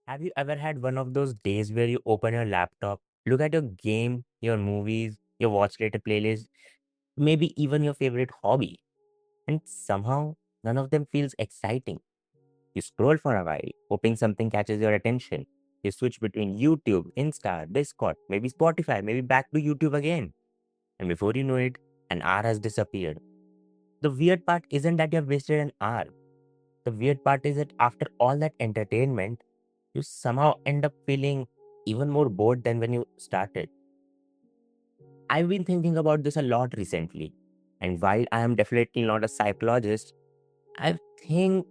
Have you ever had one of those days where you open your laptop, look at your game, your movies, your watch later playlist, maybe even your favorite hobby, and somehow none of them feels exciting? You scroll for a while, hoping something catches your attention. You switch between YouTube, Insta, Discord, maybe Spotify, maybe back to YouTube again. And before you know it, an hour has disappeared. The weird part isn't that you've wasted an hour. The weird part is that after all that entertainment, you somehow end up feeling even more bored than when you started. I've been thinking about this a lot recently, and while I am definitely not a psychologist, I think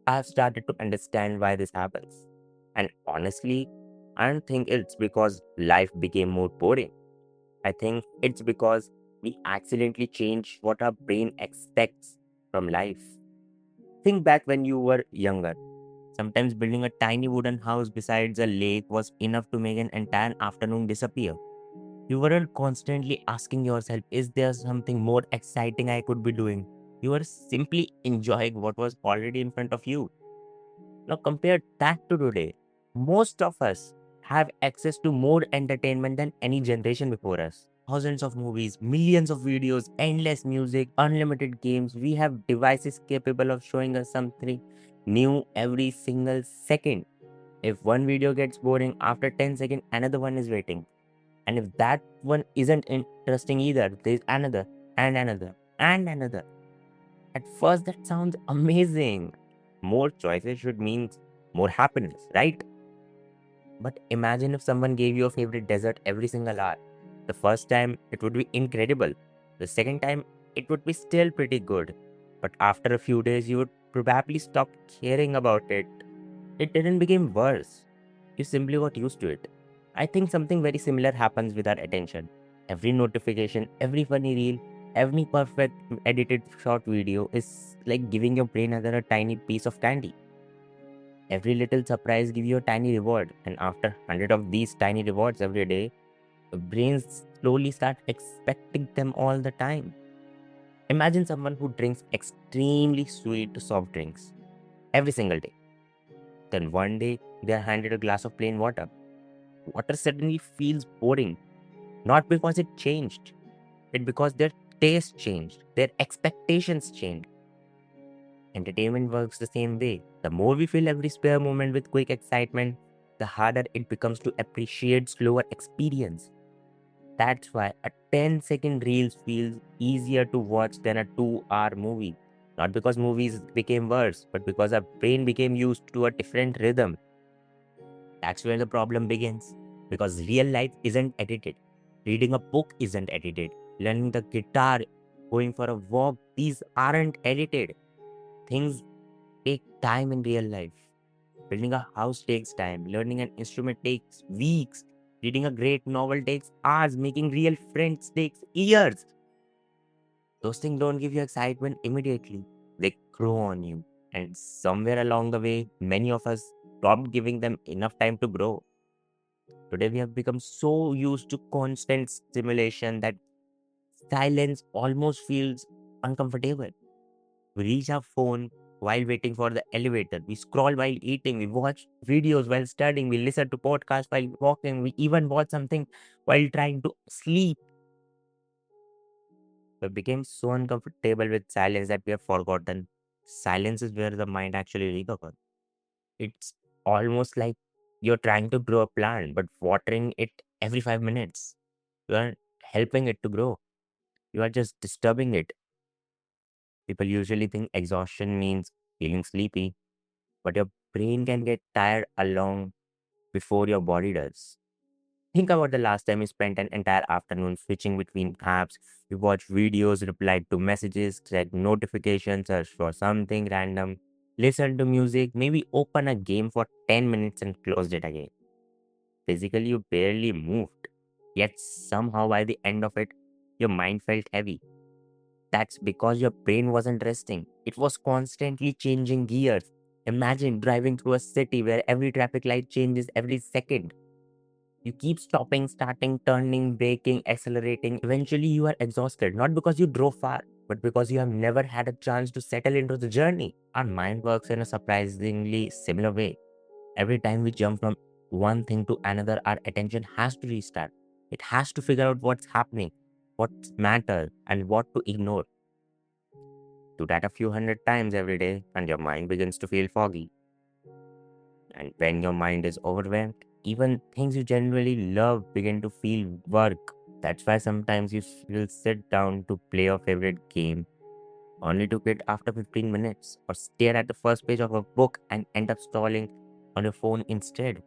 I've started to understand why this happens. And honestly, I don't think it's because life became more boring. I think it's because we accidentally change what our brain expects from life. Think back when you were younger. Sometimes building a tiny wooden house beside a lake was enough to make an entire afternoon disappear. You weren't constantly asking yourself, is there something more exciting I could be doing? You were simply enjoying what was already in front of you. Now, compare that to today. Most of us have access to more entertainment than any generation before us. Thousands of movies, millions of videos, endless music, unlimited games. We have devices capable of showing us something new every single second. If one video gets boring, after 10 seconds, another one is waiting. And if that one isn't interesting either, there's another and another and another. At first, that sounds amazing. More choices should mean more happiness, right? But imagine if someone gave you a favorite dessert every single hour. The first time, it would be incredible. The second time, it would be still pretty good. But after a few days, you would probably stop caring about it. It didn't become worse. You simply got used to it. I think something very similar happens with our attention. Every notification, every funny reel, every perfect edited short video is like giving your brain another tiny piece of candy. Every little surprise gives you a tiny reward, and after 100 of these tiny rewards every day, the brains slowly start expecting them all the time. Imagine someone who drinks extremely sweet soft drinks every single day. Then one day they are handed a glass of plain water. Water suddenly feels boring, not because it changed, but because their taste changed, their expectations changed. Entertainment works the same way. The more we fill every spare moment with quick excitement, the harder it becomes to appreciate slower experience. That's why a 10-second reel feels easier to watch than a 2-hour movie. Not because movies became worse, but because our brain became used to a different rhythm. That's where the problem begins. Because real life isn't edited. Reading a book isn't edited. Learning the guitar, going for a walk, these aren't edited. Things take time in real life. Building a house takes time. Learning an instrument takes weeks. Reading a great novel takes hours. Making real friends takes years. Those things don't give you excitement immediately. They grow on you. And somewhere along the way, many of us stopped giving them enough time to grow. Today, we have become so used to constant stimulation that silence almost feels uncomfortable. We reach our phone while waiting for the elevator. We scroll while eating. We watch videos while studying. We listen to podcasts while walking. We even watch something while trying to sleep. We became so uncomfortable with silence that we have forgotten silence is where the mind actually recovers. It's almost like you're trying to grow a plant, but watering it every 5 minutes. You aren't helping it to grow. You are just disturbing it. People usually think exhaustion means feeling sleepy, but your brain can get tired along before your body does. Think about the last time you spent an entire afternoon switching between apps. You watched videos, replied to messages, checked notifications, searched for something random, listened to music, maybe open a game for 10 minutes and closed it again. Physically, you barely moved. Yet somehow by the end of it, your mind felt heavy. That's because your brain wasn't resting. It was constantly changing gears. Imagine driving through a city where every traffic light changes every second. You keep stopping, starting, turning, braking, accelerating. Eventually, you are exhausted, not because you drove far, but because you have never had a chance to settle into the journey. Our mind works in a surprisingly similar way. Every time we jump from one thing to another, our attention has to restart. It has to figure out what's happening, what matters, and what to ignore. Do that a few hundred times every day, and your mind begins to feel foggy. And when your mind is overwhelmed, even things you genuinely love begin to feel work. That's why sometimes will sit down to play your favorite game, only to quit after 15 minutes, or stare at the first page of a book and end up stalling on your phone instead.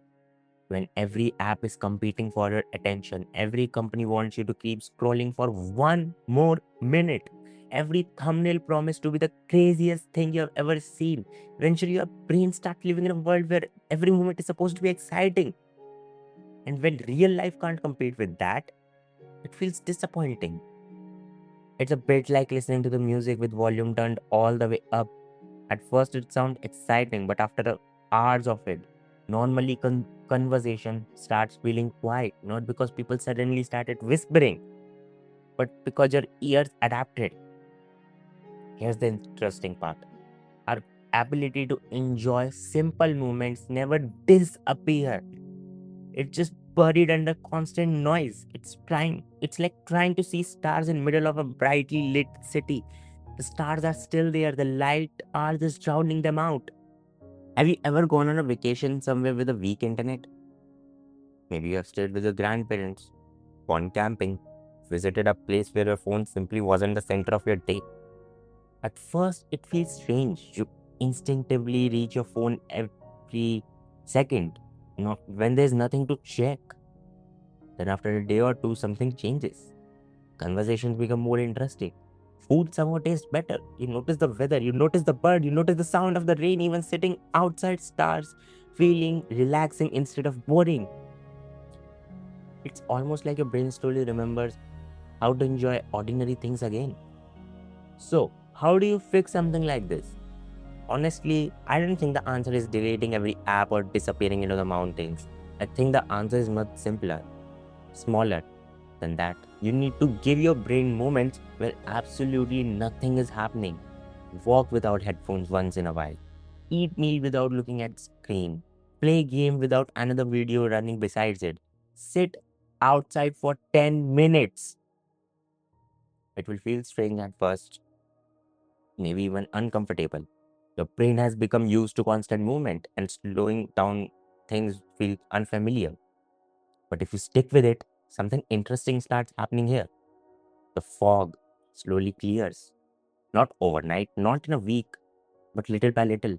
When every app is competing for your attention, every company wants you to keep scrolling for one more minute. Every thumbnail promised to be the craziest thing you've ever seen. Eventually, your brain starts living in a world where every moment is supposed to be exciting. And when real life can't compete with that, it feels disappointing. It's a bit like listening to the music with volume turned all the way up. At first, it sounds exciting, but after hours of it, normally conversation starts feeling quiet, not because people suddenly started whispering, but because your ears adapted. Here's the interesting part: our ability to enjoy simple moments never disappear. It's just buried under constant noise. It's like trying to see stars in middle of a brightly lit city. The stars are still there, the light are just drowning them out. Have you ever gone on a vacation somewhere with a weak internet? Maybe you have stayed with your grandparents, gone camping, visited a place where your phone simply wasn't the center of your day. At first, it feels strange. You instinctively reach your phone every second, not when there's nothing to check. Then, after a day or two, something changes. Conversations become more interesting. Food somehow tastes better. You notice the weather, you notice the bird, you notice the sound of the rain, even sitting outside stars, feeling relaxing instead of boring. It's almost like your brain slowly remembers how to enjoy ordinary things again. So, how do you fix something like this? Honestly, I don't think the answer is deleting every app or disappearing into the mountains. I think the answer is much simpler, smaller than that. You need to give your brain moments where absolutely nothing is happening. Walk without headphones once in a while. Eat meal without looking at screen. Play game without another video running besides it. Sit outside for 10 minutes. It will feel strange at first, maybe even uncomfortable. Your brain has become used to constant movement and slowing down things feel unfamiliar. But if you stick with it, something interesting starts happening here. The fog slowly clears. Not overnight, not in a week, but little by little.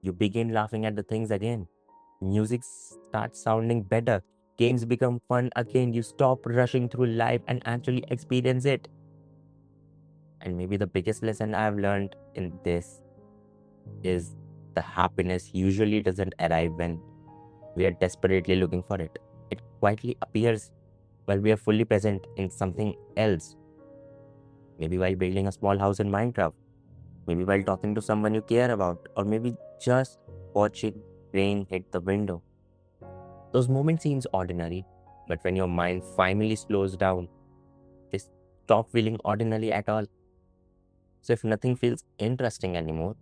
You begin laughing at the things again. Music starts sounding better. Games become fun again. You stop rushing through life and actually experience it. And maybe the biggest lesson I've learned in this is the happiness usually doesn't arrive when we are desperately looking for it. It quietly appears while we are fully present in something else. Maybe while building a small house in Minecraft, maybe while talking to someone you care about, or maybe just watching rain hit the window. Those moments seems ordinary, but when your mind finally slows down, they stop feeling ordinary at all. So if nothing feels interesting anymore,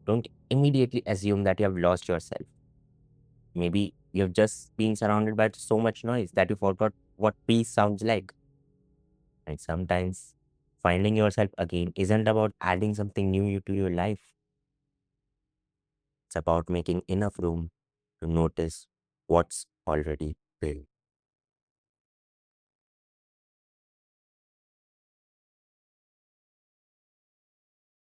don't immediately assume that you have lost yourself. Maybe you've just been surrounded by so much noise that you forgot what peace sounds like. And sometimes finding yourself again isn't about adding something new to your life. It's about making enough room to notice what's already there.